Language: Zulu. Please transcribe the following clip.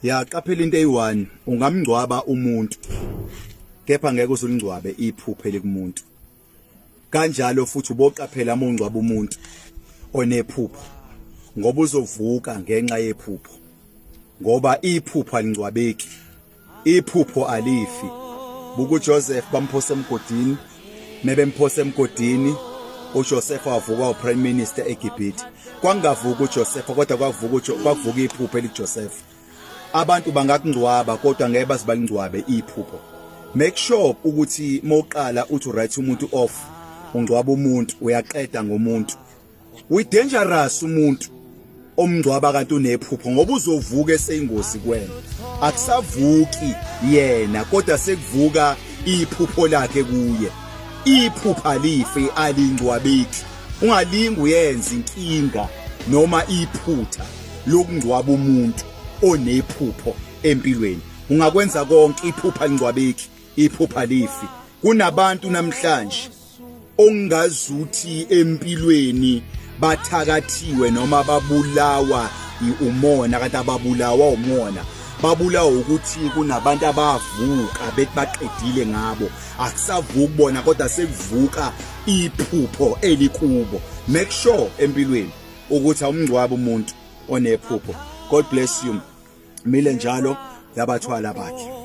Ya qaphela into eyi1 ungamngcwaba umuntu kepha ngeke uzulingcwabe iphupho elikumuntu kanjalo futhi uboqaphela amongcwaba umuntu onephupho ngoba uzovuka ngenxa yephupho ngoba iphupho alingcwabeki iphupho alifi buku Joseph bamphosa emgodini nebemphosa emgodini uJoseph wavuka uprime minister eGibhithe kwangavuka uJoseph kodwa kwavuka iphupho eliJoseph abantu bangakungcwaba kodwa ngeke bazibalingcwabe iphupho make sure ukuthi mawuqala uthi write umuntu off ungcwaba umuntu uyaqeda ngomuntu we dangerous umuntu omngcwaba kanti unephupho ngoba uzovuka eseyingozi kuwena akusavuki yena kodwa sekuvuka iphupho lakhe kuye iphupho alifi alingcwabeki ungalingi uyenza inkinga noma iphutha lokungcwaba umuntu onephupho empilweni ungakwenza konke iphupho alingcwabeki iphupho alifi kunabantu namhlanje ongazuthi empilweni bathakathiwe noma babulawa umona kanti ababulawa umona babulawa ukuthi kunabantu abavuka bethi baqedile ngabo akusavuka kubona kodwa sekuvuka iphupho elikubo make sure empilweni ukuthi awumngcwaba umuntu onephupho God bless you mile njalo yabathwala bakhe